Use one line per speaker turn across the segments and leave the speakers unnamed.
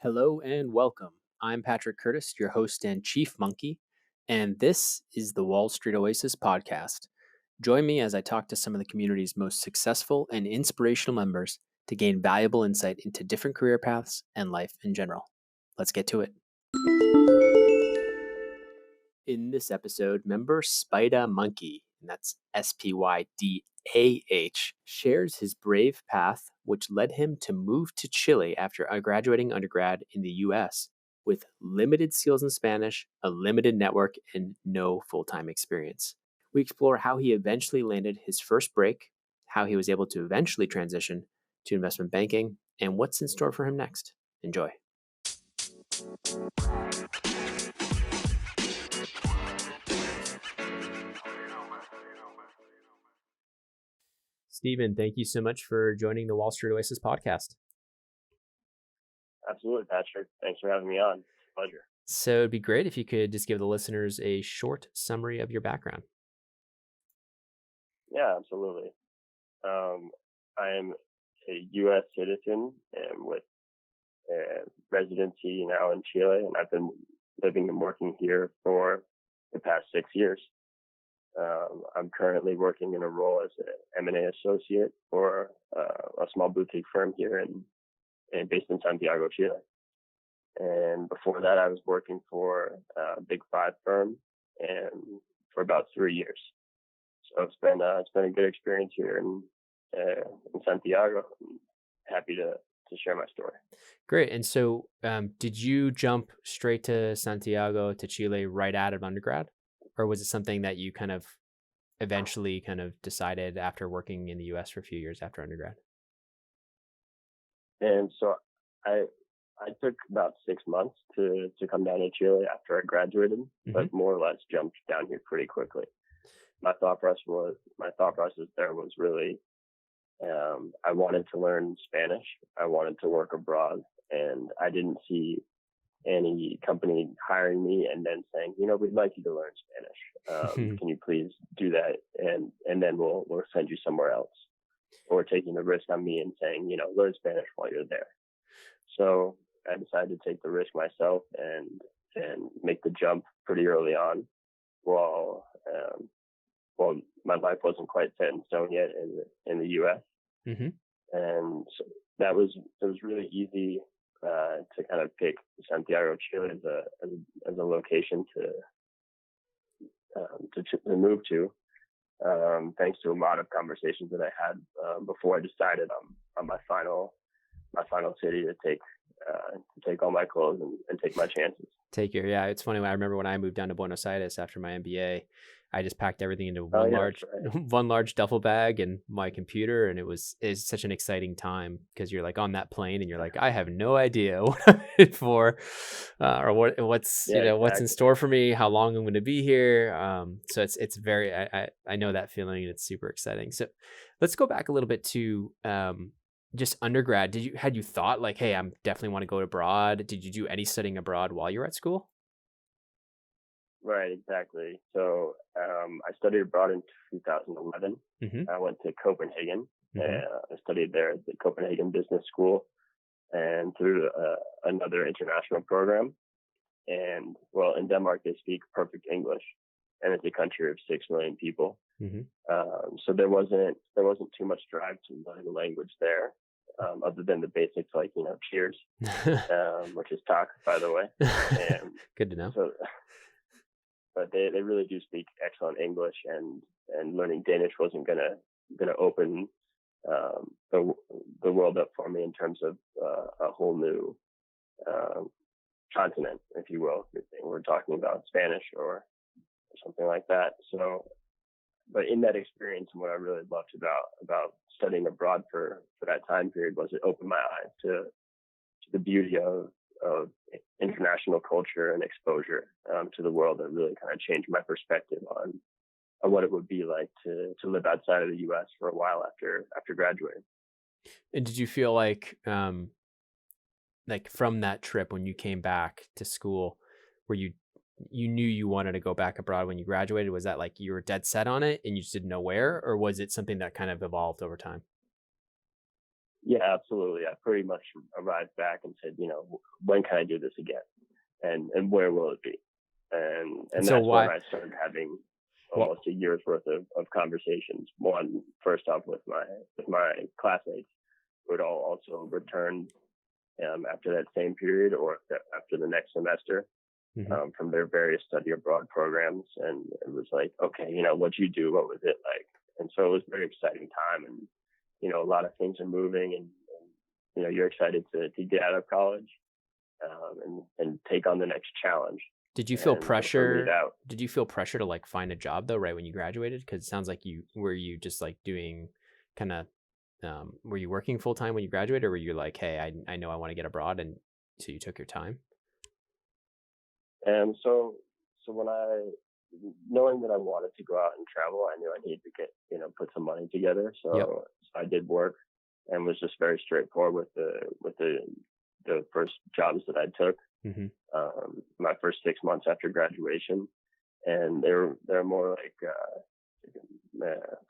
Hello and welcome. I'm Patrick Curtis, your host and chief monkey, and this is the Wall Street Oasis podcast. Join me as I talk to some of the community's most successful and inspirational members to gain valuable insight into different career paths and life in general. Let's get to it. In this episode, member Spydah Monkey, and that's SPYDAH, shares his brave path, which led him to move to Chile after graduating undergrad in the US with limited skills in Spanish, a limited network, and no full-time experience. We explore how he eventually landed his first break, how he was able to eventually transition to investment banking, and what's in store for him next. Enjoy. Stephen, thank you so much for joining the Wall Street Oasis podcast.
Absolutely, Patrick. Thanks for having me on. Pleasure.
So it'd be great if you could just give the listeners a short summary of your background.
Yeah, absolutely. I am a U.S. citizen and with residency now in Chile, and I've been living and working here for the past 6 years. I'm currently working in a role as an M&A associate for a small boutique firm here and based in Santiago, Chile. And before that, I was working for a Big Five firm and for about 3 years. So it's been a good experience here in Santiago. I'm happy to share my story.
Great. And so did you jump straight to Santiago, to Chile right out of undergrad? Or was it something that you kind of eventually kind of decided after working in the US for a few years after undergrad?
And so I took about 6 months to come down to Chile after I graduated, but more or less jumped down here pretty quickly. My thought process there was really I wanted to learn Spanish. I wanted to work abroad, and I didn't see any company hiring me and then saying, we'd like you to learn Spanish. Can you please do that? And then we'll send you somewhere else. Or taking the risk on me and saying, learn Spanish while you're there. So I decided to take the risk myself and make the jump pretty early on while my life wasn't quite set in stone yet in the U.S.
Mm-hmm.
And so it was really easy to kind of pick Santiago, Chile as a location to move to, thanks to a lot of conversations that I had before I decided on my final city to take all my clothes and take my chances.
It's funny. I remember when I moved down to Buenos Aires after my MBA, I just packed everything into one large duffel bag and my computer, and it's such an exciting time because you're like on that plane and you're like, I have no idea what I'm in for, or what's what's in store for me, how long I'm going to be here. So it's very I know that feeling, and it's super exciting. So let's go back a little bit to just undergrad. Had you thought like, hey, I'm definitely want to go abroad? Did you do any studying abroad while you were at school?
Right, exactly. So I studied abroad in 2011.
Mm-hmm.
I went to Copenhagen. I studied there at the Copenhagen Business School and through another international program. And well, in Denmark, they speak perfect English, and it's a country of 6 million people.
Mm-hmm.
So there wasn't too much drive to learn the language there, other than the basics like cheers, which is talk, by the way. And
good to know.
So, but they really do speak excellent English, and learning Danish wasn't gonna open the world up for me in terms of a whole new continent, if you will. We're talking about Spanish or something like that. So, but in that experience, and what I really loved about studying abroad for that time period was it opened my eyes to the beauty of international culture and exposure to the world, that really kind of changed my perspective on what it would be like to live outside of the U.S. for a while after graduating.
And did you feel like from that trip when you came back to school, where you knew you wanted to go back abroad when you graduated? Was that like you were dead set on it and you just didn't know where, or was it something that kind of evolved over time?
Yeah, absolutely. I pretty much arrived back and said, when can I do this again, and where will it be? And
so
that's
why?
when I started having almost a year's worth of conversations. One, first off, with my classmates who had all also returned after that same period or after the next semester from their various study abroad programs, and it was like, okay, what'd you do? What was it like? And so it was a very exciting time, and a lot of things are moving, and you're excited to get out of college and take on the next challenge.
Did you feel pressure? Did you feel pressure to like find a job though, right when you graduated? Because it sounds like were you just like doing kind of, were you working full time when you graduated, or were you like, hey, I know I want to get abroad, and so you took your time?
And so when knowing that I wanted to go out and travel, I knew I needed to get, put some money together. So I did work and was just very straightforward with the first jobs that I took. My first 6 months after graduation, and they're more like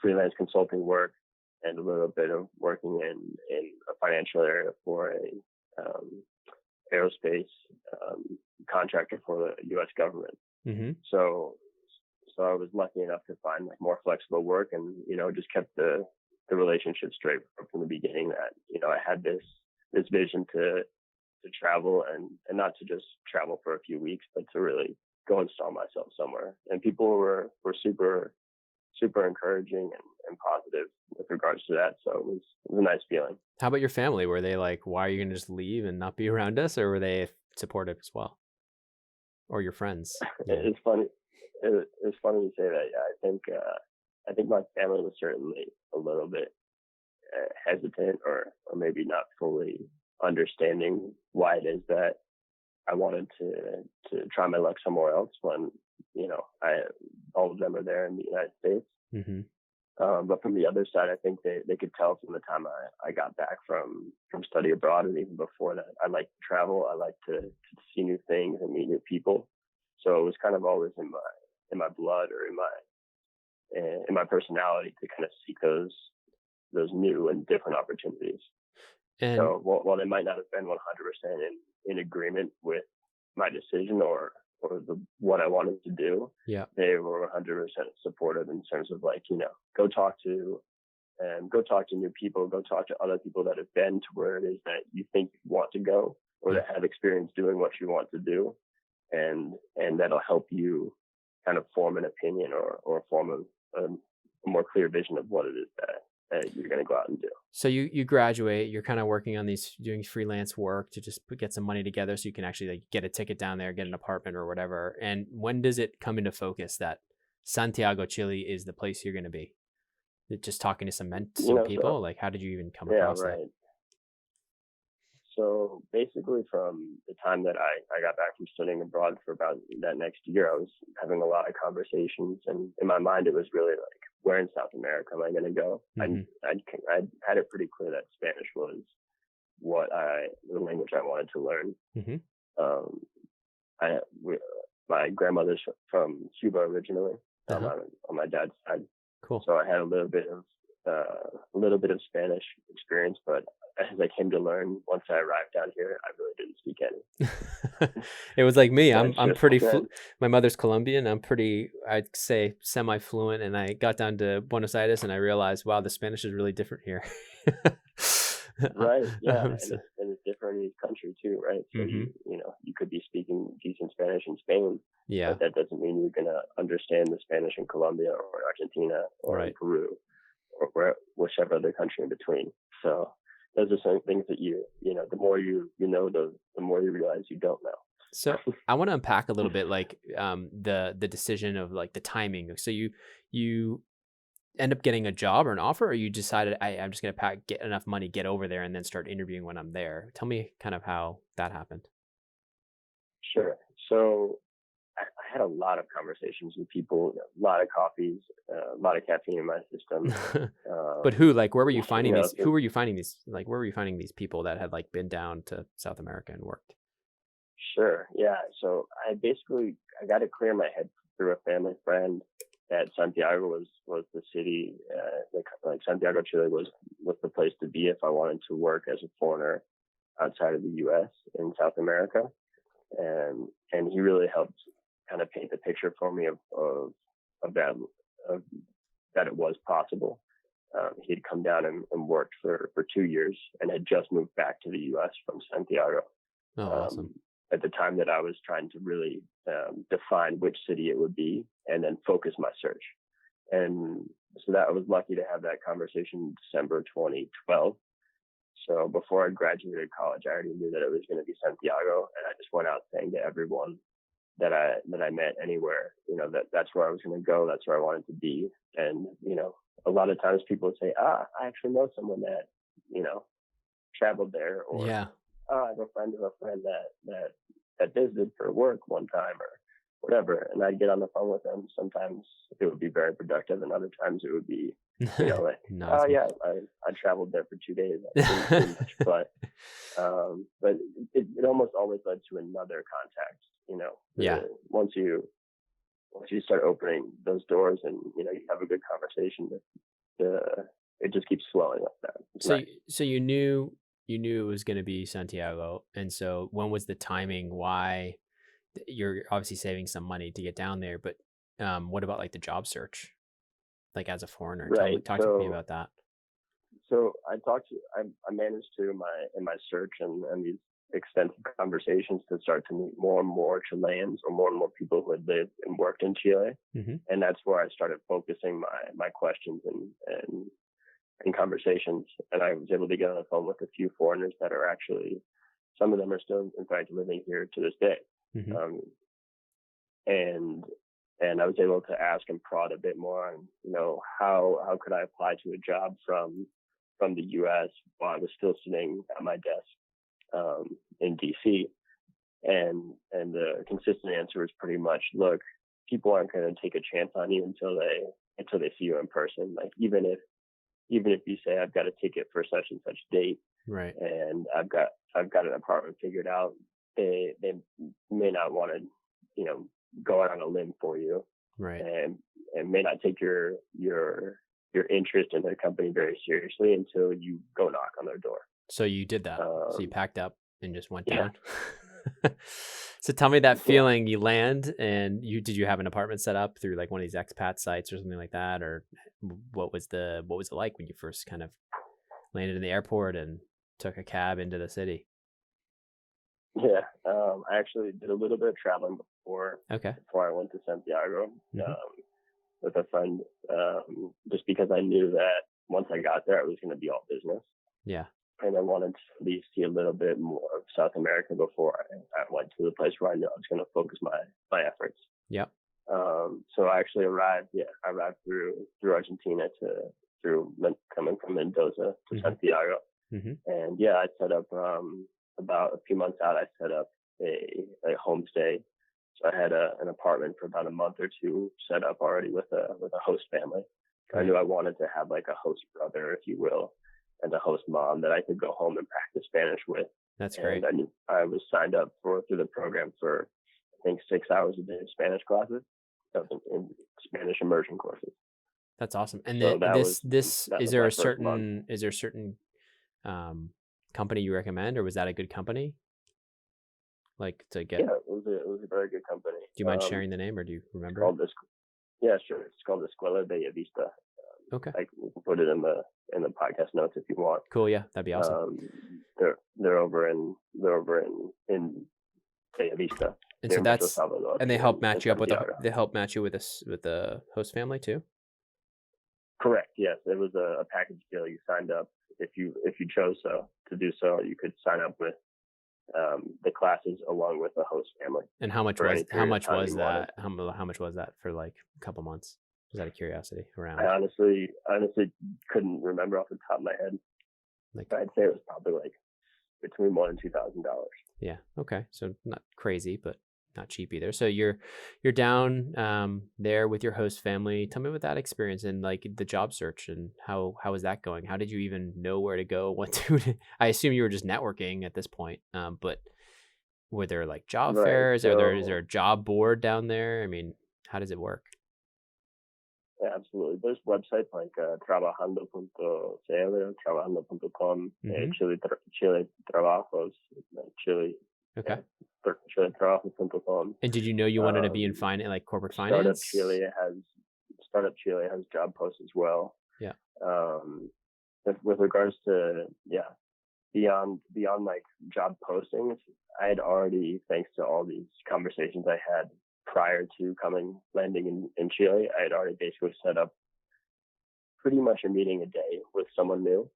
freelance consulting work and a little bit of working in a financial area for a aerospace contractor for the U.S. government. So I was lucky enough to find like more flexible work, and just kept the relationship straight from the beginning. That I had this vision to travel, and not to just travel for a few weeks, but to really go install myself somewhere. And people were super encouraging and positive with regards to that. So it was a nice feeling.
How about your family? Were they like, why are you going to just leave and not be around us? Or were they supportive as well? Or your friends?
It's funny. It's funny you say that. Yeah, I think my family was certainly a little bit hesitant, or maybe not fully understanding why it is that I wanted to try my luck somewhere else when all of them are there in the United States. But from the other side, I think they could tell from the time I got back from study abroad, and even before that, I like to travel. I like to see new things and meet new people. So it was kind of always in my blood, or in my personality, to kind of seek those new and different opportunities. And so while they might not have been 100% in agreement with my decision or what I wanted to do, they were 100% supportive in terms of like, go talk to new people, go talk to other people that have been to where it is that you think you want to go, or that have experience doing what you want to do, and that'll help you kind of form an opinion or form a more clear vision of what it is that you're going to go out and do.
So you graduate, you're kind of working on doing freelance work to just get some money together so you can actually like get a ticket down there, get an apartment or whatever. And when does it come into focus that Santiago, Chile is the place you're going to be? Just talking to some people? Like, how did you even come across that?
So basically from the time that I got back from studying abroad for about that next year, I was having a lot of conversations, and in my mind, it was really like, where in South America am I going to go? I had it pretty clear that Spanish was the language I wanted to learn. My grandmother's from Cuba originally, on my dad's side.
Cool.
So I had a little bit of Spanish experience, but as I came to learn once I arrived down here, I really didn't speak any.
It was like me. I'm pretty my mother's Colombian. I'm pretty, I'd say, semi-fluent, and I got down to Buenos Aires and I realized, wow, the Spanish is really different here.
Right. Yeah. And it's different in each country too, right? So you could be speaking decent Spanish in Spain.
Yeah.
But that doesn't mean you're gonna understand the Spanish in Colombia or Argentina or in Peru or whichever other country in between. So those are some things that the more you know, the more you realize you don't know.
So I want to unpack a little bit, like the decision of like the timing. So you end up getting a job or an offer, or you decided I'm just going to get enough money, get over there, and then start interviewing when I'm there. Tell me kind of how that happened.
Sure. So I had a lot of conversations with people, a lot of coffees, a lot of caffeine in my system.
But who, like, where were you finding these? Who were you finding these? Like, where were you finding these people that had like been down to South America and worked?
Sure. Yeah. So I got to clear my head through a family friend that Santiago was the city, like Santiago, Chile was the place to be if I wanted to work as a foreigner outside of the U.S. in South America, and he really helped kind of paint the picture for me of that it was possible. He had come down and worked for 2 years and had just moved back to the U.S. from Santiago.
Oh, awesome.
At the time that I was trying to really define which city it would be and then focus my search. And so that I was lucky to have that conversation in December 2012. So before I graduated college, I already knew that it was going to be Santiago, and I just went out saying to everyone that I met anywhere, that's where I was going to go. That's where I wanted to be. And, a lot of times people would say, I actually know someone that, traveled there, or
yeah.
I have a friend of a friend that visited for work one time or whatever. And I'd get on the phone with them. Sometimes it would be very productive, and other times it would be, like,
no,
yeah, I traveled there for 2 days. But it almost always led to another contact,
Yeah.
Once you start opening those doors and, you have a good conversation, it just keeps flowing like that.
So you knew it was going to be Santiago. And so when was the timing? Why? You're obviously saving some money to get down there, but what about like the job search, like as a foreigner?
Right.
Talk to me about that.
So I managed to in my search and these extensive conversations to start to meet more and more Chileans, or more and more people who had lived and worked in Chile.
Mm-hmm.
And that's where I started focusing my questions and conversations. And I was able to get on the phone with a few foreigners that are actually, some of them are still in fact living here to this day.
Mm-hmm.
And I was able to ask and prod a bit more on, how could I apply to a job from the U.S. while I was still sitting at my desk in D.C. And the consistent answer was pretty much, look, people aren't going to take a chance on you until they see you in person. Like even if you say I've got a ticket for such and such date,
right,
and I've got an apartment figured out, they may not want to, go out on a limb for you,
right,
and may not take your interest in their company very seriously until you go knock on their door.
So you did that. So you packed up and just went down.
Yeah.
So tell me that feeling. You land, and did you have an apartment set up through like one of these expat sites or something like that, or what was it like when you first kind of landed in the airport and took a cab into the city?
Yeah, I actually did a little bit of traveling before I went to Santiago, with a friend, just because I knew that once I got there, it was going to be all business.
Yeah.
And I wanted to at least see a little bit more of South America before I went to the place where I knew I was going to focus my efforts.
Yep.
So I actually arrived through Argentina coming from Mendoza to Santiago. Mm-hmm. And I set up, about a few months out, I set up a homestay. So I had an apartment for about a month or two set up already with a host family. Great. I knew I wanted to have like a host brother, if you will, and a host mom that I could go home and practice Spanish with.
That's great.
And I was signed up through the program for, I think, 6 hours a day of Spanish classes, in Spanish immersion courses.
That's awesome. And
so
is there a certain company you recommend, or was that a good company? Like to get?
Yeah, it was a very good company.
Do you mind sharing the name, or do you remember?
Yeah, sure. It's called Escuela de Vista.
Okay.
I can put it in the podcast notes if you want.
Cool. Yeah, that'd be awesome.
They're over in Bella Vista.
And so and they help match you up with the host family too.
Correct. Yes, it was a package deal. You signed up if you chose to do so. You could sign up with the classes along with the host family.
And how much was that? How much was that for like a couple months? Just out of curiosity. Around.
I honestly couldn't remember off the top of my head. Like I'd say it was probably like between $1,000 and $2,000.
Yeah. Okay. So not crazy, but not cheap either. So you're down there with your host family. Tell me about that experience and like the job search and how was that going? How did you even know where to go? I assume you were just networking at this point. But were there like job fairs? Is there a job board down there? I mean, how does it work?
Yeah, absolutely. There's websites like trabajando.cl, trabajando.com, Chile Trabajos, Chile,
Okay.
chiletrabajos.com.
And did you know you wanted to be in like corporate finance?
Startup Chile has job posts as well.
Yeah.
With regards to beyond like job postings, I had already, thanks to all these conversations I had prior to landing in Chile, I had already basically set up pretty much a meeting a day with someone new.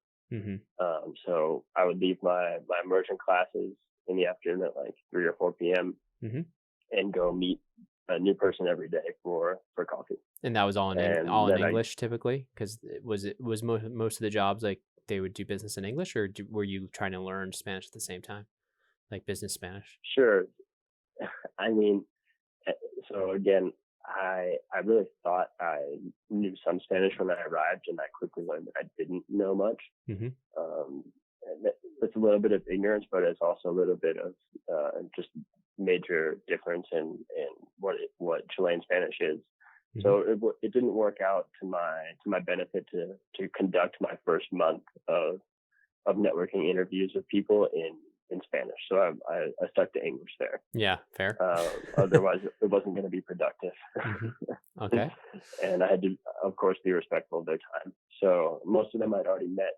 So I would leave my immersion classes in the afternoon at like 3 or 4 p.m. And go meet a new person every day for coffee.
And that was all in English typically, because was most of the jobs like they would do business in English, or were you trying to learn Spanish at the same time, like business Spanish?
Sure. I mean, so again, I really thought I knew some Spanish when I arrived, and I quickly learned that I didn't know much. It's a little bit of ignorance, but it's also a little bit of just major difference in what Chilean Spanish is. So it didn't work out to my benefit to conduct my first month of networking interviews with people in Spanish. So I stuck to English there.
Yeah, fair.
Otherwise, it wasn't going to be productive.
Okay.
And I had to, of course, be respectful of their time. So most of them I'd already met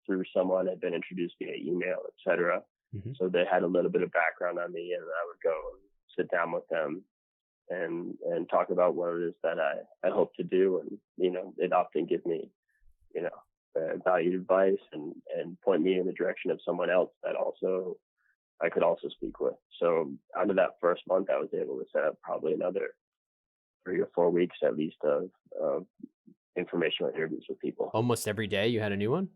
through someone, had been introduced via email, etc. So they had a little bit of background on me, and I would go and sit down with them and talk about what it is that I hope to do. And, they'd often give me, valued advice and point me in the direction of someone else that I could also speak with. So out of that first month, I was able to set up probably another 3 or 4 weeks at least of informational interviews with people.
Almost every day you had a new one?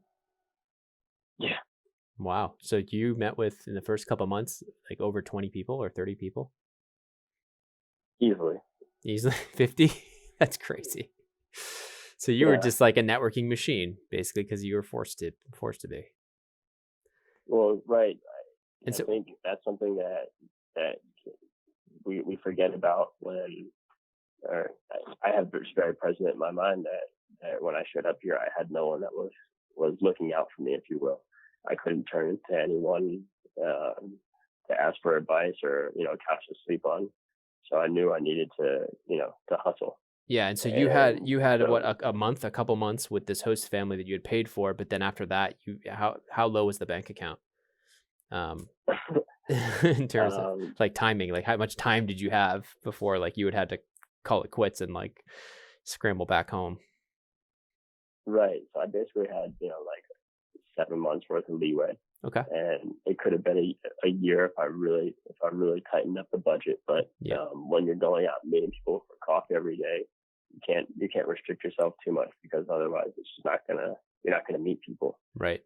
Yeah.
Wow. So you met with, in the first couple of months, like over 20 people or 30 people?
Easily
50? That's crazy. So you were just like a networking machine, basically, because you were forced to be.
Well, right. And I think that's something that we forget about when, or I have very present in my mind that when I showed up here, I had no one that was looking out for me, if you will. I couldn't turn to anyone to ask for advice or couch to sleep on. So I knew I needed to hustle.
Yeah, and so you had a couple months with this host family that you had paid for, but then after that, how low was the bank account? In terms of like timing, like how much time did you have before like you would had to call it quits and like scramble back home?
Right. So I basically had like 7 months worth of leeway.
Okay.
And it could have been a year if I really tightened up the budget. But when you're going out and meeting people for coffee every day, you can't restrict yourself too much, because otherwise it's just you're not gonna meet people.
Right.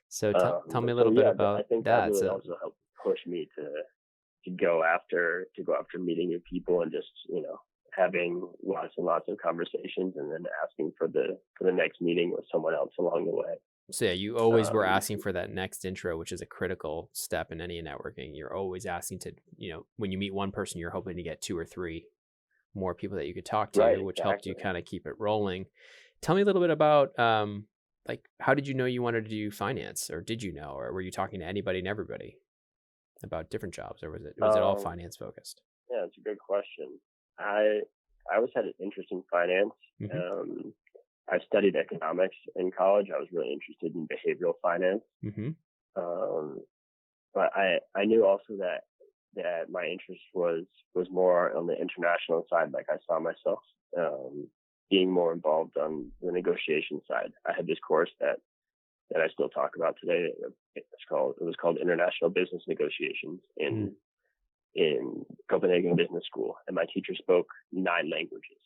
So tell me a little bit about
I think that really also helped push me to go after meeting new people and just having lots and lots of conversations, and then asking for the next meeting with someone else along the way.
So yeah, you always were asking for that next intro, which is a critical step in any networking. You're always asking to, when you meet one person, you're hoping to get 2 or 3 more people that you could talk to, which helped you kind of keep it rolling. Tell me a little bit about, like, how did you know you wanted to do finance, or did you know, or were you talking to anybody and everybody about different jobs, or was it all finance focused?
Yeah, it's a good question. I always had an interest in finance. I studied economics in college. I was really interested in behavioral finance. But I knew also that my interest was more on the international side. Like I saw myself being more involved on the negotiation side. I had this course that I still talk about today. It was called International Business Negotiations in Copenhagen Business School, and my teacher spoke 9 languages.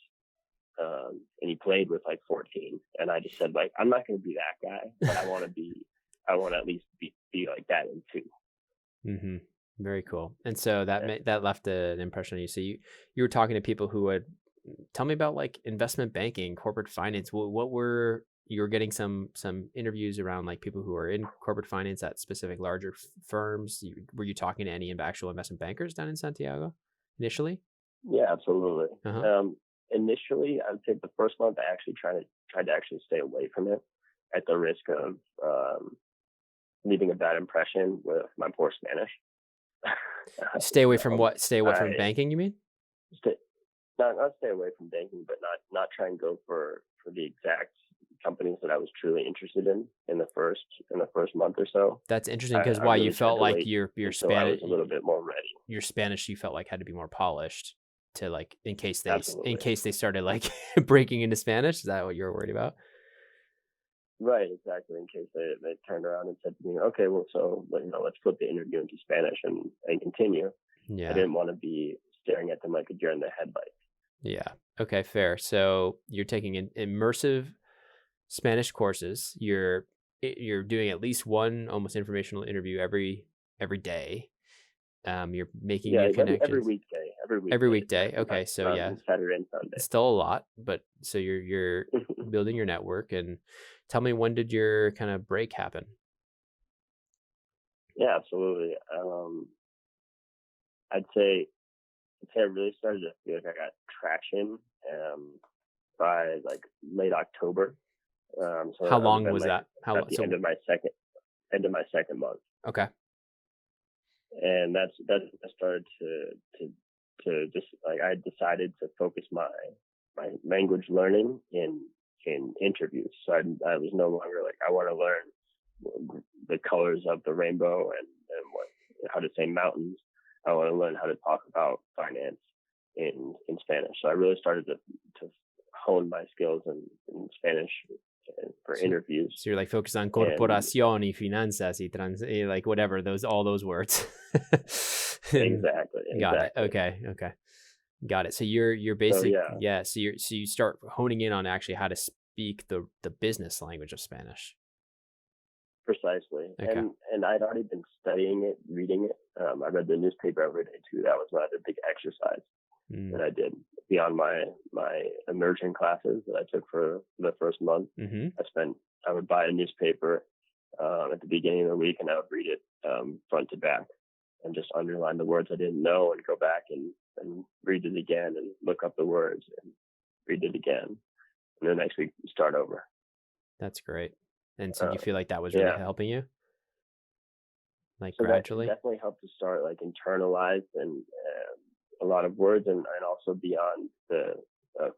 And he played with like 14, and I just said, like, I'm not going to be that guy, but I want to at least be like that in 2.
Very cool. And so that left an impression on you. So you were talking to people who would tell me about like investment banking, corporate finance. You were getting some interviews around like people who are in corporate finance at specific larger firms. Were you talking to any actual investment bankers down in Santiago initially?
Yeah, absolutely. initially, I would say the first month I actually tried to actually stay away from it at the risk of leaving a bad impression with my poor Spanish.
Stay away from what? Stay away from banking, you mean?
Not stay away from banking, but not try and go for the exact companies that I was truly interested in the first month or so.
That's interesting, because why really you felt like your Spanish,
I was a little bit more ready.
Your Spanish, you felt like had to be more polished to, like, in case
Absolutely.
they started like breaking into Spanish. Is that what you're worried about?
Right, exactly. In case they turned around and said to me, okay, well, so let's flip the interview into Spanish and continue.
Yeah.
I didn't want to be staring at them like a deer in the headlights.
Yeah. Okay, fair. So you're taking immersive Spanish courses. You're doing at least one almost informational interview every day. You're making new connections every weekday. Okay, so yeah,
Saturday and Sunday.
It's still a lot, but so you're building your network. And tell me, when did your kind of break happen?
Yeah, absolutely. I'd say I really started to feel like I got traction by like late October.
So how long was that? How long?
End of my second month.
Okay.
And that's I started to just like, I decided to focus my language learning in interviews. So I was no longer like, I want to learn the colors of the rainbow and how to say mountains. I want to learn how to talk about finance in Spanish. So I really started to hone my skills in Spanish for interviews.
So you're like focused on corporación y finanzas y like whatever, all those words.
Exactly.
Got it. Okay. Got it. So you're basically, so you start honing in on actually how to speak the business language of Spanish.
Precisely.
Okay.
And I'd already been studying it, reading it. I read the newspaper every day too. That was my other big exercise that I did beyond my immersion classes that I took for the first month.
Mm-hmm.
I would buy a newspaper at the beginning of the week, and I would read it front to back and just underline the words I didn't know and go back and read it again and look up the words and read it again. And the next week start over.
That's great. And so you feel like that was really helping you? Like so gradually?
That definitely helped to start like internalize and a lot of words and also beyond the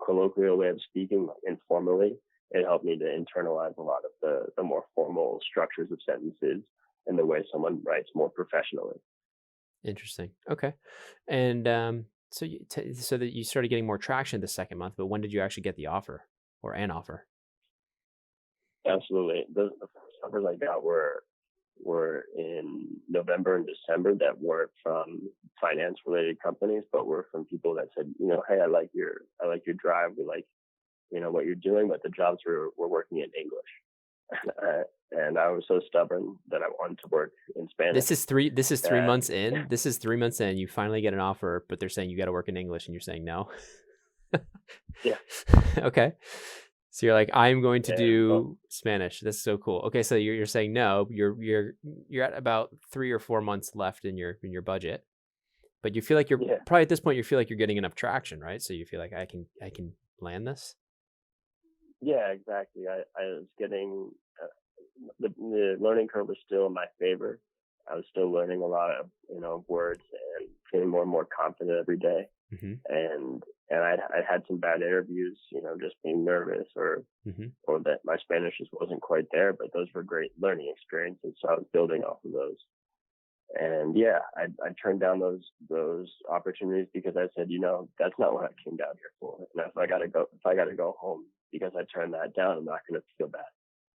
colloquial way of speaking, like informally. It helped me to internalize a lot of the more formal structures of sentences and the way someone writes more professionally.
Interesting. Okay. And so that you started getting more traction the second month, but when did you actually get the offer or an offer?
Absolutely. The first offers I got were in November and December that weren't from finance related companies, but were from people that said, hey, I like your drive. We like, what you're doing, but the jobs were working in English. And I was so stubborn that I wanted to work in Spanish.
This is 3 months in. This is 3 months in. You finally get an offer, but they're saying you got to work in English and you're saying no.
Yeah.
Okay. So you're like, I'm going to do Spanish. That's so cool. Okay, so you're saying no. You're at about 3 or 4 months left in your budget, but you feel like you're probably at this point. You feel like you're getting enough traction, right? So you feel like I can land this.
Yeah, exactly. I was getting the learning curve was still in my favor. I was still learning a lot of words and getting more and more confident every day.
Mm-hmm.
And I had some bad interviews, just being nervous or that my Spanish just wasn't quite there, but those were great learning experiences. So I was building off of those. And I turned down those opportunities because I said, that's not what I came down here for. And if I got to go home because I turned that down, I'm not going to feel bad.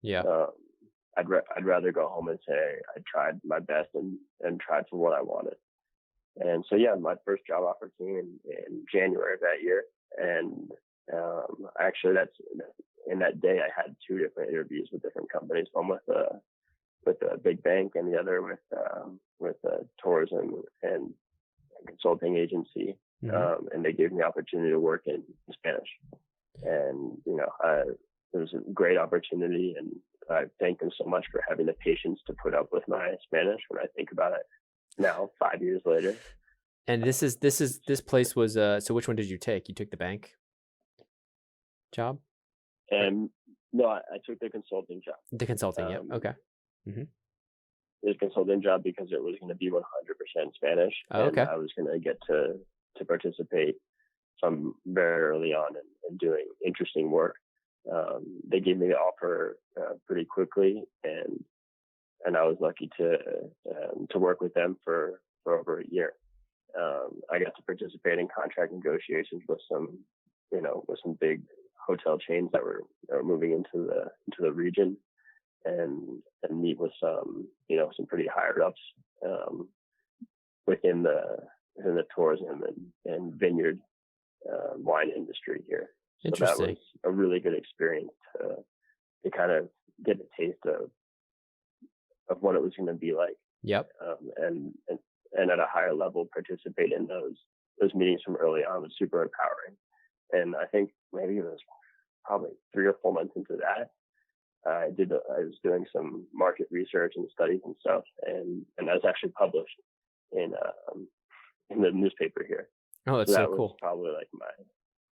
Yeah.
I'd rather go home and say I tried my best and tried for what I wanted. And so, my first job offer came in January of that year. And actually, that's in that day, I had 2 different interviews with different companies, one with a big bank and the other with a tourism and consulting agency.
Mm-hmm.
And they gave me the opportunity to work in Spanish. And, it was a great opportunity. And I thank them so much for having the patience to put up with my Spanish when I think about it now, 5 years later.
And this place was so which one did you take? You took the bank? job?
And no, I took the consulting job.
The consulting, yeah. Okay. Mm-hmm.
The consulting job because it was going to be 100% Spanish, and I was going to get to participate from very early on in doing interesting work. They gave me the offer pretty quickly, and I was lucky to work with them for over a year. I got to participate in contract negotiations with some big hotel chains that were moving into the region, and meet with some pretty higher ups within the tourism and vineyard wine industry here. So that was a really good experience to kind of get a taste of what it was going to be like.
Yep.
And at a higher level, participate in those meetings from early on was super empowering. And I think maybe it was probably 3 or 4 months into that, I was doing some market research and studies and stuff, and that was actually published in the newspaper here.
Oh, that's so cool.
That was probably like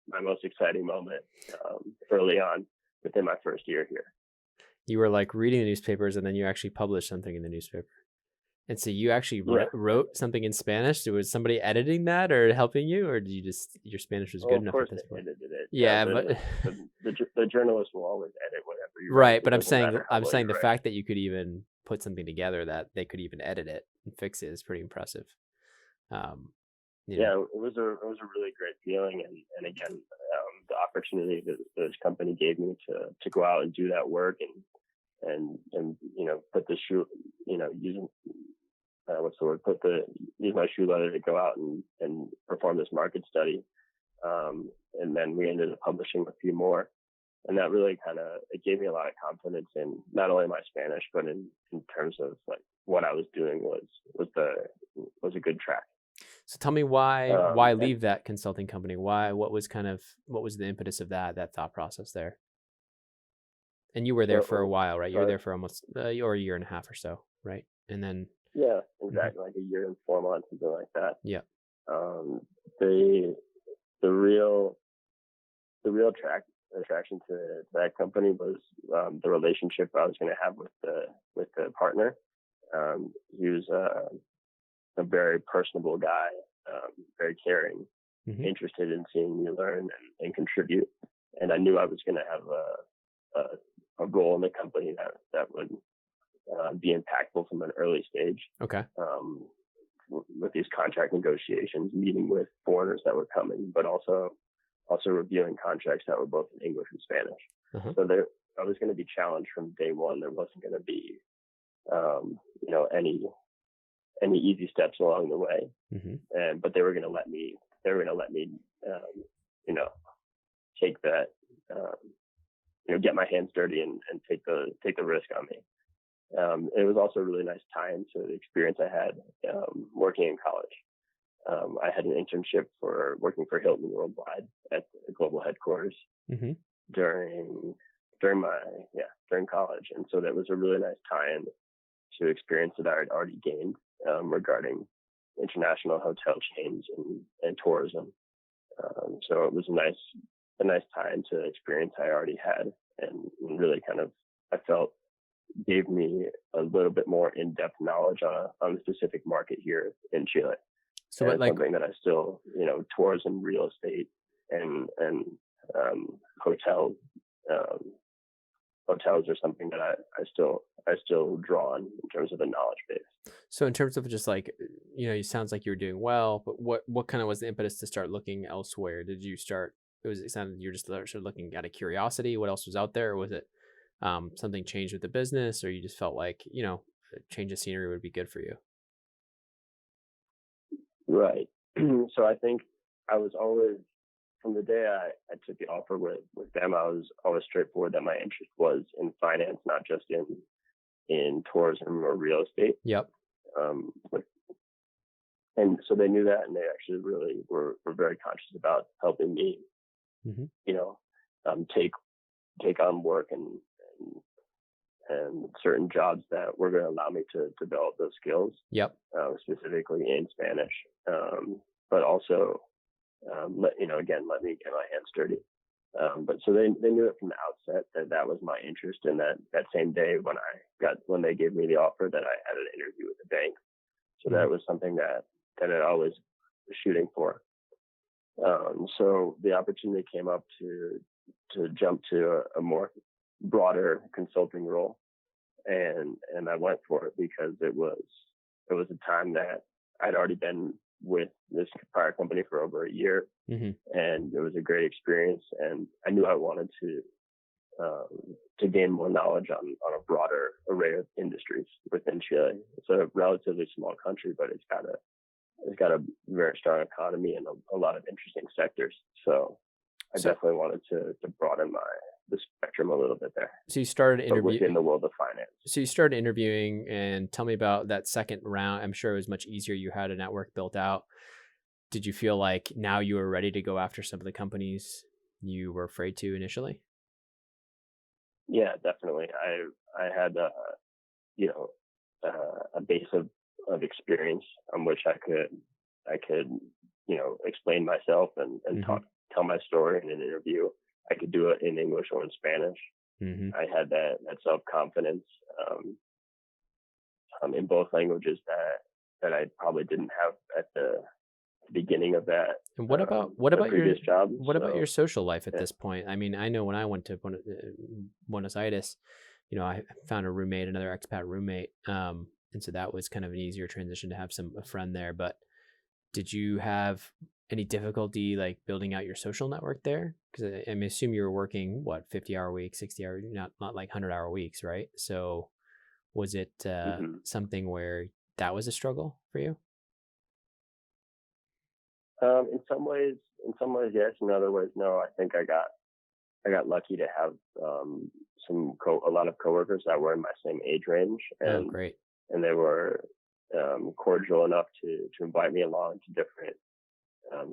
my most exciting moment early on within my first year here.
You were like reading the newspapers, and then you actually published something in the newspaper. And so you actually wrote something in Spanish. Was somebody editing that or helping you, or did you just, your Spanish was good enough at this point?
Of course they edited it.
Yeah, but
the journalist will always edit whatever you
write.
Right,
but I'm saying the fact that you could even put something together that they could even edit it and fix it is pretty impressive.
Yeah, it was a really great feeling, and again, the opportunity that this company gave me to go out and do that work and put the shoe, using use my shoe leather to go out and perform this market study, and then we ended up publishing a few more, and that really it gave me a lot of confidence in not only my Spanish, but in terms of like what I was doing was a good track.
So tell me why leave that consulting company? What was the impetus of that thought process there? And you were there for a while, right? You were there for almost or a year and a half or so, right? And then
exactly, like a year and 4 months, something like that.
Yeah.
The real attraction to that company was the relationship I was going to have with the partner. He was a very personable guy, very caring, interested in seeing me learn and contribute. And I knew I was going to have a role in the company that would be impactful from an early stage.
Okay.
With these contract negotiations, meeting with foreigners that were coming, but also reviewing contracts that were both in English and Spanish. So I was going to be challenged from day one. There wasn't going to be, any easy steps along the way. But they were going to let me, take that, get my hands dirty and take the risk on me. It was also a really nice time to the experience I had working in college. I had an internship working for Hilton Worldwide at the global headquarters during college, and so that was a really nice time to experience that I had already gained regarding international hotel chains and tourism. So it was a nice time to experience I already had, and really I felt gave me a little bit more in-depth knowledge on the specific market here in Chile. So something that I still, tourism, real estate, and hotels are something that I still draw on in terms of the knowledge base.
So in terms of just it sounds like you're doing well, but what kind of was the impetus to start looking elsewhere? Did you start? It sounded you're just sort of looking out of curiosity. What else was out there? Or was it something changed with the business, or you just felt like change of scenery would be good for you?
Right. So I think I was always, from the day I took the offer with them, I was always straightforward that my interest was in finance, not just in tourism or real estate.
Yep.
And so they knew that, and they actually really were very conscious about helping me, take on work and certain jobs that were going to allow me to develop those skills.
Yep.
Specifically in Spanish, but also, let me get my hands dirty. But so they knew it from the outset that was my interest. And that same day when they gave me the offer, that I had an interview with the bank. So that was something that I always was shooting for. So the opportunity came up to jump to a more broader consulting role, and I went for it because it was a time that I'd already been with this prior company for over a year, and it was a great experience, and I knew I wanted to gain more knowledge on a broader array of industries within Chile. It's a relatively small country, but it's got a very strong economy and a lot of interesting sectors. So I definitely wanted to broaden the spectrum a little bit there.
So you started interviewing
within the world of finance.
So you started interviewing, and tell me about that second round. I'm sure it was much easier. You had a network built out. Did you feel like now you were ready to go after some of the companies you were afraid to initially?
Yeah, definitely. I had a base of experience on which I could explain myself and tell my story in an interview. I could do it in English or in Spanish. I had that self-confidence in both languages that I probably didn't have at the beginning of that.
And what about
previous job?
About your social life at this point? I mean, I know when I went to Buenos Aires, I found a roommate, another expat roommate, and so that was kind of an easier transition to have a friend there. But did you have any difficulty like building out your social network there? Because I assume you were working 50-hour weeks, 60-hour, not like 100-hour weeks, right? So was it something where that was a struggle for you?
In some ways, yes. In other ways, no. I think I got lucky to have a lot of coworkers that were in my same age range, and
great.
And they were cordial enough to invite me along to different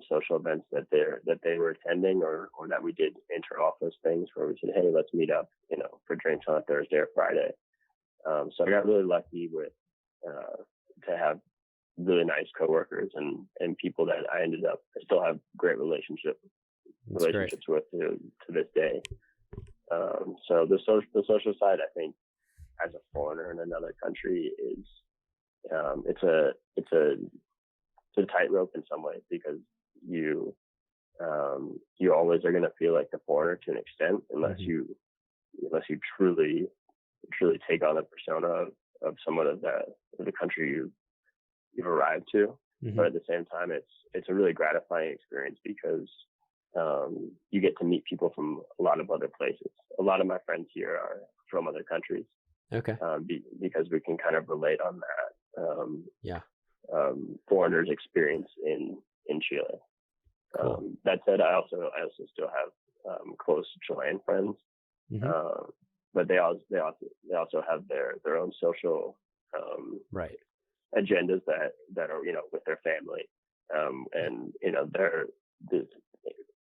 social events that they were attending, or that we did inter-office things where we said, hey, let's meet up, for drinks on a Thursday or Friday. So I got really lucky with to have really nice coworkers and people that I still have great relationships with to this day. So the social side, I think, as a foreigner in another country is it's a tightrope in some ways, because you always are going to feel like the foreigner to an extent, unless you truly take on the persona of someone of the country you've arrived to. But at the same time, it's a really gratifying experience, because you get to meet people from a lot of other places. A lot of my friends here are from other countries.
Okay.
Because we can kind of relate on that. Foreigners' experience in Chile.
Cool.
That said, I also still have close Chilean friends, but they also have their own social agendas that are with their family, and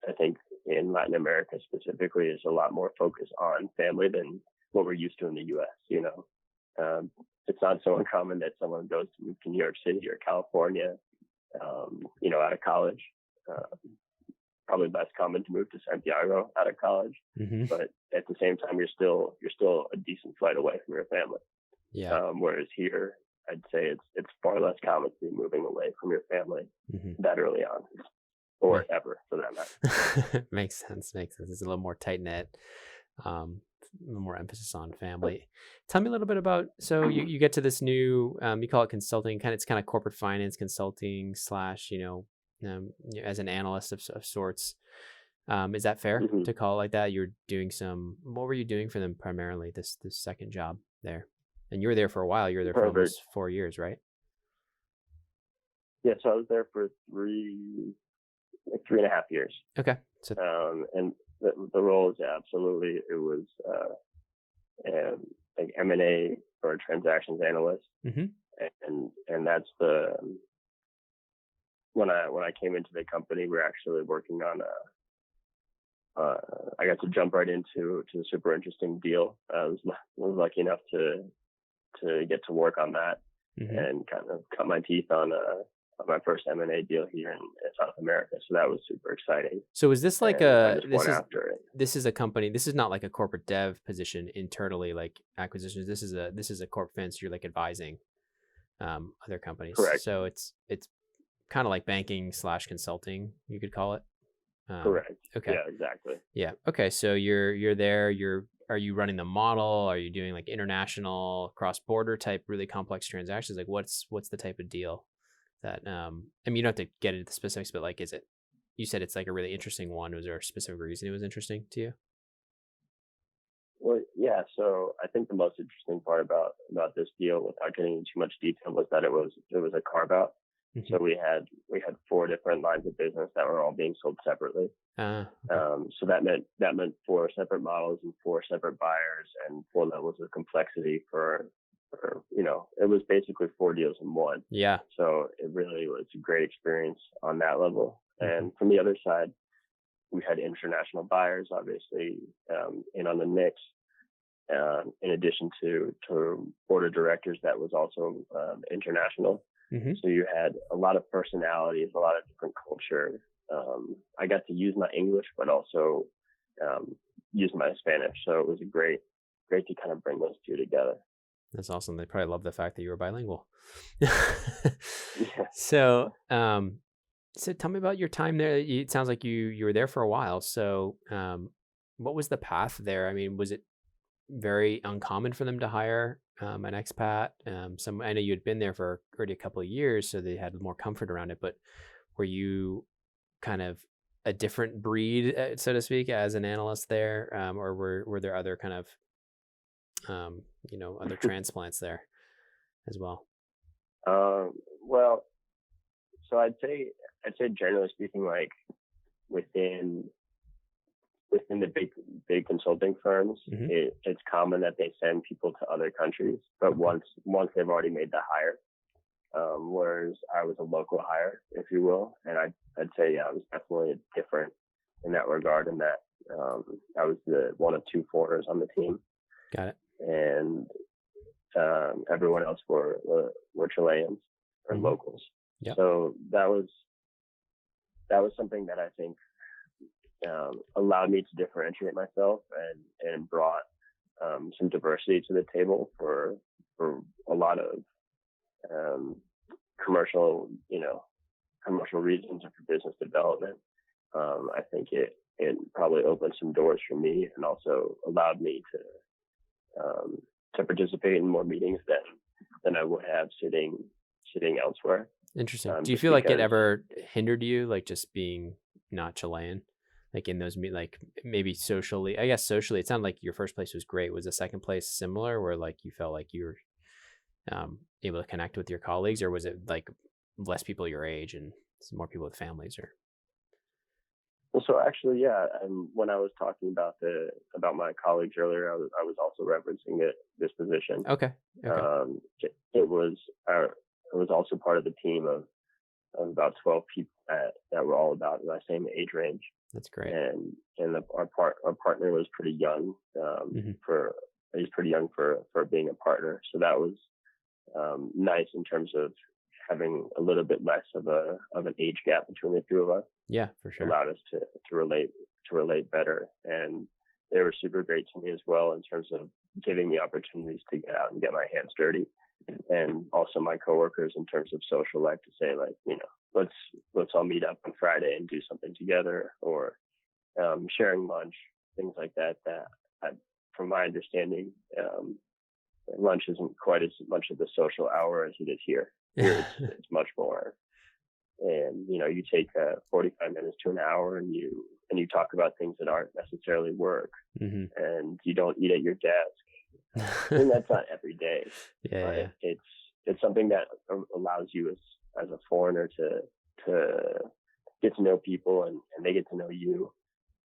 I think in Latin America specifically is a lot more focus on family than what we're used to in the U.S. It's not so uncommon that someone goes to move to New York City or California, out of college. Probably less common to move to Santiago out of college, but at the same time, you're still a decent flight away from your family. Yeah. Whereas here, I'd say it's far less common to be moving away from your family that early on, or ever for that matter.
Makes sense. It's a little more tight knit. A little more emphasis on family. Tell me a little bit about, so you get to this new, you call it consulting, it's kind of corporate finance consulting / as an analyst of sorts. Is that fair to call it like that? You're doing what were you doing for them primarily, this second job there? And you were there for a while. You were there for almost 4 years, right?
Yeah, so I was there for 3.5 years.
Okay. So
and the role is absolutely, it was like M&A or transactions analyst, and that's when I came into the company, we're actually working on I got to jump right into a super interesting deal. I was lucky enough to get to work on that and kind of cut my teeth on my first M&A deal here in South America. So that was super exciting.
So is this like this is a company, this is not like a corporate dev position internally, like acquisitions. This is a corp fin, so you're like advising other companies.
Correct.
So it's kind of like banking / consulting, you could call it.
Correct.
Okay.
Yeah, exactly.
Yeah. Okay. So you're there, are you running the model? Are you doing like international cross-border type, really complex transactions? Like what's the type of deal that, I mean, you don't have to get into the specifics, but like, you said it's like a really interesting one. Was there a specific reason it was interesting to you?
Well, yeah. So I think the most interesting part about this deal, without getting into too much detail, was that it was a carve out. Mm-hmm. So we had 4 different lines of business that were all being sold separately. Okay. So that meant 4 separate models and 4 separate buyers and 4 levels of complexity for it was basically 4 deals in one.
Yeah.
So it really was a great experience on that level. Mm-hmm. And from the other side, we had international buyers, obviously, in on the mix. In addition to board of directors that was also international. Mm-hmm. So you had a lot of personalities, a lot of different culture. I got to use my English, but also use my Spanish. So it was great to kind of bring those 2 together.
That's awesome. They probably love the fact that you were bilingual. Yeah. So tell me about your time there. It sounds like you were there for a while. So what was the path there? I mean, was it very uncommon for them to hire an expat? I know you had been there for already a couple of years, so they had more comfort around it, but were you kind of a different breed, so to speak, as an analyst there? Or were there other kind of, other transplants there as well?
Well, so I'd say generally speaking, like within the big consulting firms, mm-hmm. It's common that they send people to other countries, but okay. once they've already made the hire, whereas I was a local hire, if you will, and I'd say I was definitely different in that regard. In that I was the one of 2 foreigners on the team.
Got it.
And everyone else were Chileans or mm-hmm. locals. Yep. So that was something that I think allowed me to differentiate myself and brought some diversity to the table for a lot of commercial reasons and for business development. I think it probably opened some doors for me and also allowed me to participate in more meetings than I would have sitting elsewhere.
Interesting. Do you feel like it ever hindered you, like just being not Chilean? Like in those, like maybe socially, I guess socially, it sounded like your first place was great. Was the second place similar, where like you felt like you were able to connect with your colleagues, or was it like less people your age and some more people with families? Or
well, so actually, yeah. And when I was talking about my colleagues earlier, I was also referencing this position.
Okay.
It was also part of the team of about 12 people that were all about my same age range.
That's great.
And our partner was pretty young. Mm-hmm. He's pretty young for being a partner. So that was nice in terms of having a little bit less of an age gap between the 2 of us.
Yeah, for sure.
Allowed us to relate better. And they were super great to me as well in terms of giving me opportunities to get out and get my hands dirty. And also my coworkers in terms of social life, to say like, let's all meet up on Friday and do something together, or sharing lunch, things like that. From my understanding, lunch isn't quite as much of the social hour as it is here. Here it's much more. And you take 45 minutes to an hour and you talk about things that aren't necessarily work, mm-hmm. and you don't eat at your desk. And that's not every day.
Yeah.
It's something that allows you as a foreigner to get to know people and they get to know you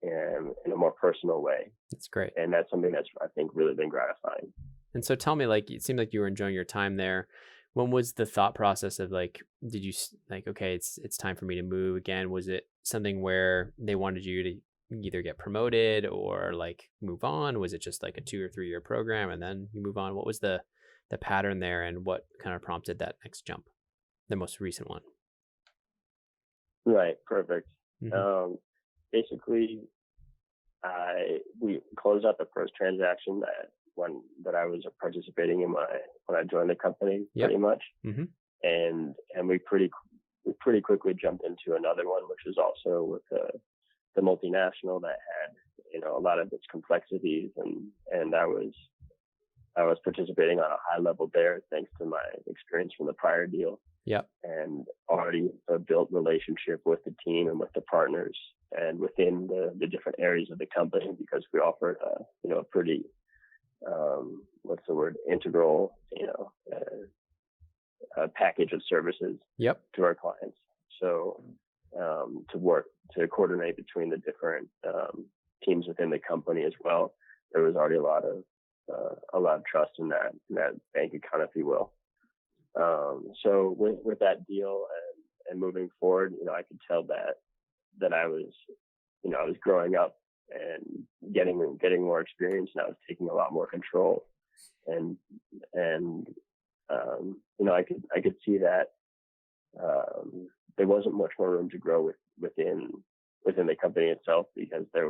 in a more personal way.
That's great.
And that's something that's, I think, really been gratifying.
And so tell me, like, it seemed like you were enjoying your time there. When was the thought process of like, did you like, okay, it's time for me to move again? Was it something where they wanted you to either get promoted or like move on? Was it just like a 2 or 3 year program and then you move on? What was the pattern there, and what kind of prompted that next jump, the most recent one?
Right. Perfect.
Mm-hmm.
Basically, we closed out the first transaction that I was participating in when I joined the company,
Yep.
pretty much,
Mm-hmm.
and we pretty quickly jumped into another one, which was also with the multinational that had a lot of its complexities, and I was participating on a high level there thanks to my experience from the prior deal.
Yep.
And already a built relationship with the team and with the partners and within the different areas of the company, because we offered a pretty what's the word, integral package of services
Yep.
to our clients. So to coordinate between the different teams within the company as well, there was already a lot of trust in that bank account, if you will. So with that deal and moving forward, I could tell that I was growing up and getting more experience, and I was taking a lot more control, and I could see that there wasn't much more room to grow within the company itself, because there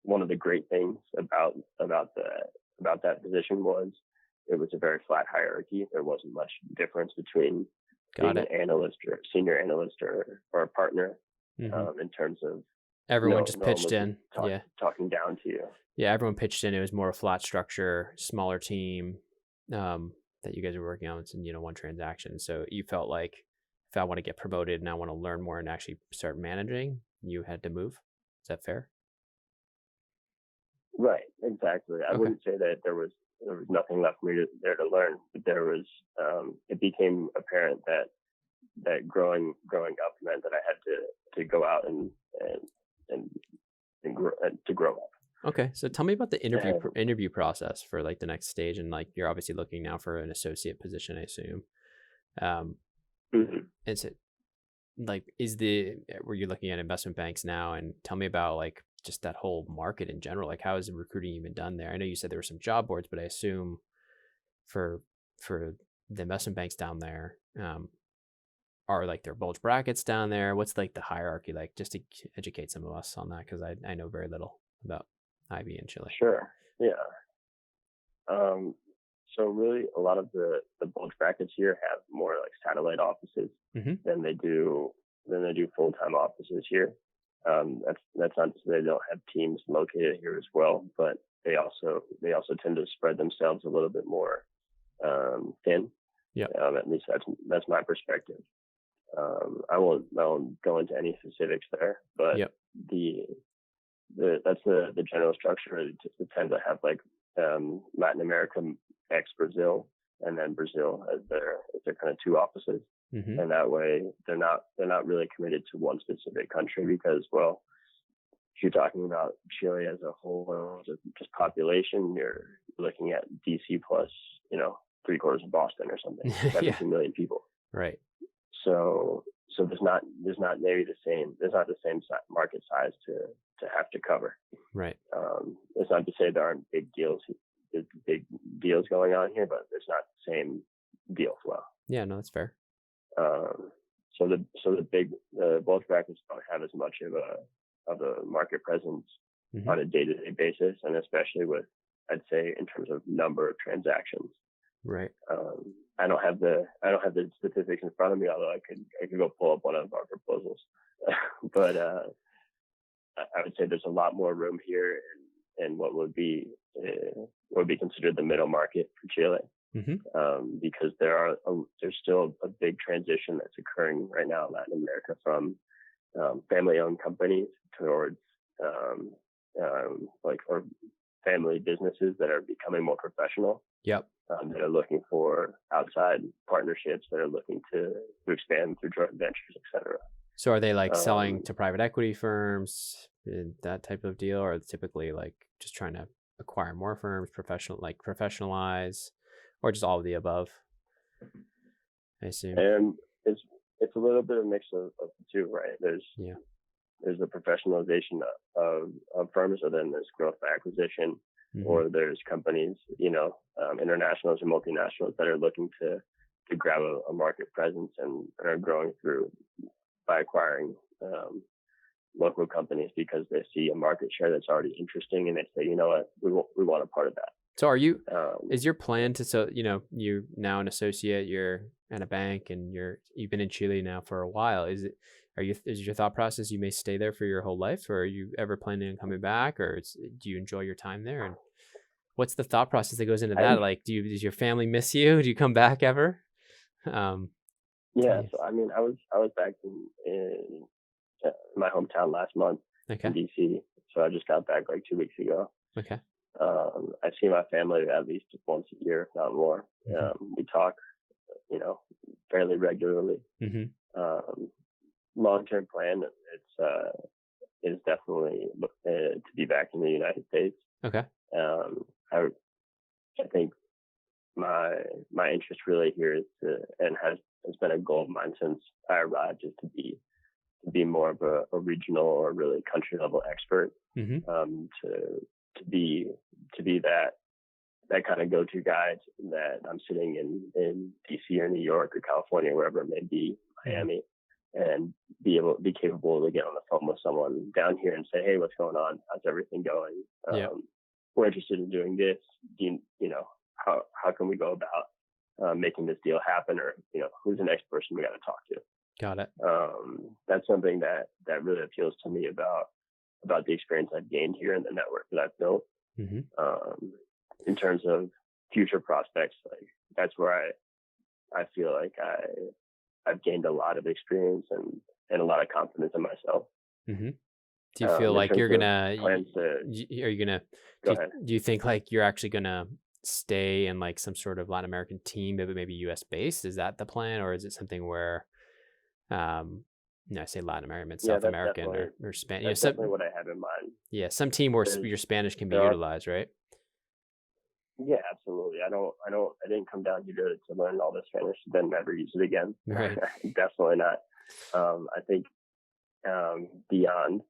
one of the great things about that position was it was a very flat hierarchy. There wasn't much difference between being an analyst or senior analyst or a partner,
mm-hmm.
In terms of
everyone just pitched in.
Talking down to you.
Yeah, everyone pitched in. It was more a flat structure, smaller team that you guys were working on. It's in one transaction. So you felt like, if I want to get promoted and I want to learn more and actually start managing, you had to move. Is that fair?
Right, exactly. I wouldn't say that there was nothing left for me there to learn, but there was. It became apparent that growing up meant that I had to go out and grow up.
Okay, so tell me about the interview process for like the next stage, and like you're obviously looking now for an associate position, I assume.
Mm-hmm.
Is it like were you looking at investment banks now? And tell me about like just that whole market in general. Like, how is the recruiting even done there? I know you said there were some job boards, but I assume for the investment banks down there, are like their bulge brackets down there? What's like the hierarchy like, just to educate some of us on that, because I know very little about IB in Chile.
Sure. Yeah. So really, a lot of the bulge brackets here have more like satellite offices
mm-hmm.
than they do full-time offices here. That's not to say they don't have teams located here as well, but they also tend to spread themselves a little bit more thin.
Yeah.
At least that's my perspective. I won't go into any specifics there, but
yep.
That's the general structure. It tends to have like Latin America ex Brazil, and then Brazil as their kind of two offices.
Mm-hmm.
And that way they're not really committed to one specific country, because, well, if you're talking about Chile as a whole, just population, you're looking at DC plus 3/4 of Boston or something, 17 million people.
Right.
So there's not maybe there's not the same market size to have to cover.
Right.
It's not to say there aren't big deals going on here, but there's not the same deal flow.
Yeah, no, that's fair.
So the big bulge brackets don't have as much of a market presence mm-hmm. on a day-to-day basis, and especially with, I'd say, in terms of number of transactions.
Right.
I don't have the statistics in front of me, although I could go pull up one of our proposals. But I would say there's a lot more room here in what would be considered the middle market for Chile,
mm-hmm.
Because there's still a big transition that's occurring right now in Latin America from family-owned companies towards or family businesses that are becoming more professional.
Yep.
That are looking for outside partnerships, that are looking to expand through joint ventures, etc.
So are they like selling to private equity firms, that type of deal, or typically like just trying to acquire more firms, professionalize, or just all of the above? I assume.
And it's a little bit of a mix of the two, right? There's the professionalization of firms, or then there's growth by acquisition, mm-hmm. or there's companies, internationals or multinationals that are looking to grab a market presence and are growing through by acquiring local companies because they see a market share that's already interesting, and they say, you know what, we want a part of that.
So is your plan to, so, you're now an associate, you're at a bank, and you've been in Chile now for a while. Is your thought process you may stay there for your whole life, or are you ever planning on coming back, or do you enjoy your time there? And what's the thought process that goes into that? Like, does your family miss you? Do you come back ever?
Yeah. So, I mean, I was back in my hometown last month in DC. So I just got back like 2 weeks ago.
Okay.
I see my family at least once a year, if not more. We talk, fairly regularly. Long-term plan is definitely to be back in the United States.
Okay.
I think my interest really here is and has been a goal of mine since I arrived, is to be more of a regional or really country level expert. To be that kind of go-to guy that I'm sitting in DC or New York or California, wherever it may be, Miami, and be capable to get on the phone with someone down here and say, hey, what's going on? How's everything going? We're interested in doing this. How can we go about making this deal happen? Or, who's the next person we got to talk to?
Got it.
That's something that really appeals to me about the experience I've gained here and the network that I've built. In terms of future prospects, like that's where I feel like I've gained a lot of experience and a lot of confidence in myself.
Do you feel like you're gonna? Do you think like you're actually gonna stay in like some sort of Latin American team, maybe U.S. based? Is that the plan, or is it something where, I say Latin American, South American, or Spanish?
That's definitely what I have in mind.
Yeah, some team where your Spanish can be utilized, right?
Yeah, absolutely. I didn't come down here to learn all this Spanish, then never use it again.
Right.
Definitely not. I think beyond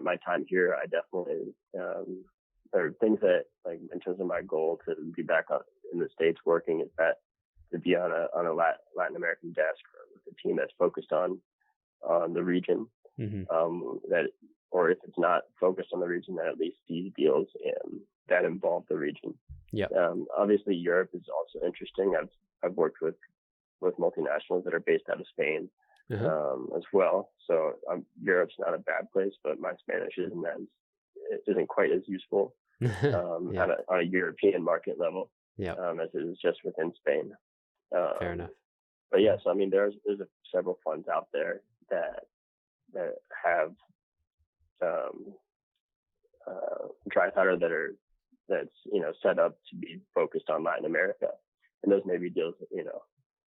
my time here, I definitely there are things that, like, in terms of my goal to be back in the States working, is that to be on a Latin American desk or with a team that's focused on the region. Or if it's not focused on the region, that at least these deals that involve the region.
Yeah.
Obviously, Europe is also interesting. I've worked with multinationals that are based out of Spain as well. So Europe's not a bad place, but my Spanish isn't quite as useful on a European market level as it is just within Spain.
Fair enough.
But yes, I mean, there's several funds out there that have dry powder that's set up to be focused on Latin America, and those may be deals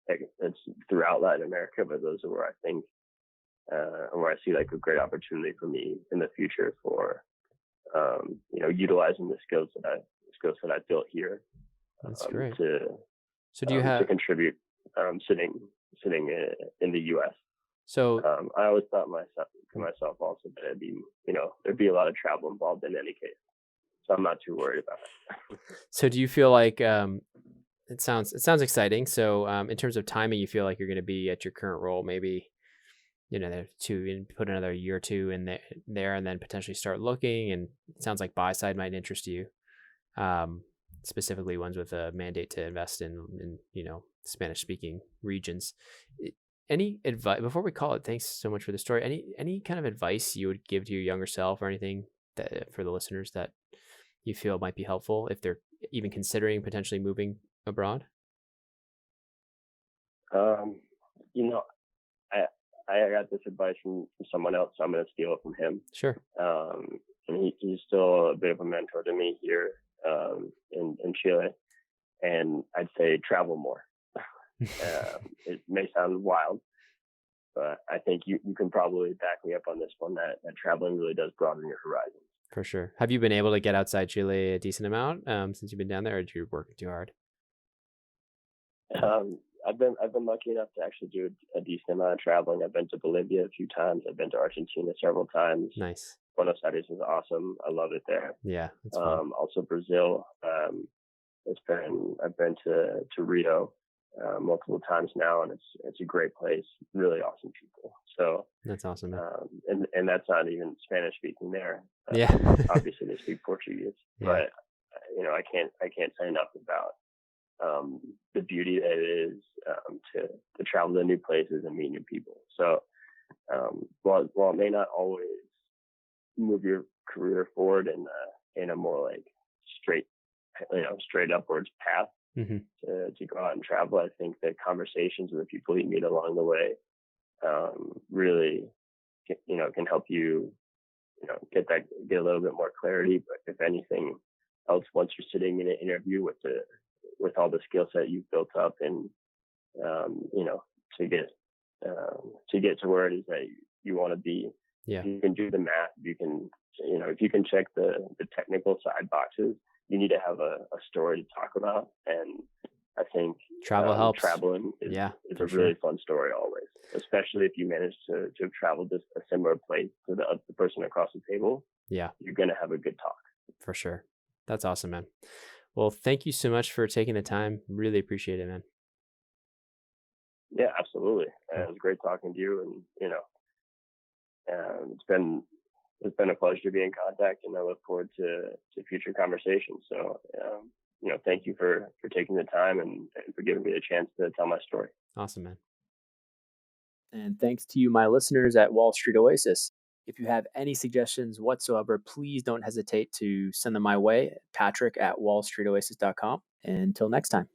it's throughout Latin America, but those are where I think where I see like a great opportunity for me in the future for utilizing the skills that I built here.
That's great.
So do you have to contribute sitting in the U.S.?
So
I always thought to myself also that there'd be a lot of travel involved in any case, so I'm not too worried about it.
So do you feel like it sounds exciting? So in terms of timing, you feel like you're going to be at your current role maybe to put another year or two in there, and then potentially start looking. And it sounds like buy side might interest you, specifically ones with a mandate to invest in Spanish speaking regions. Any advice before we call it? Thanks so much for the story. Any kind of advice you would give to your younger self, or anything that for the listeners that you feel might be helpful if they're even considering potentially moving abroad?
I got this advice from someone else, so I'm going to steal it from him.
Sure.
And he's still a bit of a mentor to me here in Chile, and I'd say travel more. It may sound wild, but I think you can probably back me up on this one, that traveling really does broaden your horizons.
For sure. Have you been able to get outside Chile a decent amount since you've been down there, or did you work too hard?
I've been lucky enough to actually do a decent amount of traveling. I've been to Bolivia a few times. I've been to Argentina several times.
Nice.
Buenos Aires is awesome. I love it there.
Yeah, that's fun.
Also Brazil. I've been to Rio. multiple times now, and it's a great place, really awesome people. So
that's awesome, man.
And that's not even Spanish speaking there.
Yeah.
Obviously they speak Portuguese, but I can't say enough about the beauty that it is to travel to new places and meet new people. So while it may not always move your career forward in a more like straight upwards path, to go out and travel, I think that conversations with the people you meet along the way really can help you get a little bit more clarity. But if anything else, once you're sitting in an interview with all the skill set you've built up, and to get to where it is that you want to be, you can do the math. You can if you can check the technical side boxes, you need to have a story to talk about. And I think
travel helps.
Traveling is a really fun story always, especially if you manage to have traveled to a similar place to the person across the table.
Yeah,
you're going to have a good talk. For
sure. That's awesome, man. Well, thank you so much for taking the time. Really appreciate it, man.
Yeah, absolutely. It was great talking to you, and it's been a pleasure to be in contact, and I look forward to future conversations. So, thank you for taking the time and for giving me the chance to tell my story.
Awesome, man. And thanks to you, my listeners at Wall Street Oasis. If you have any suggestions whatsoever, please don't hesitate to send them my way, patrick@wallstreetoasis.com. Until next time.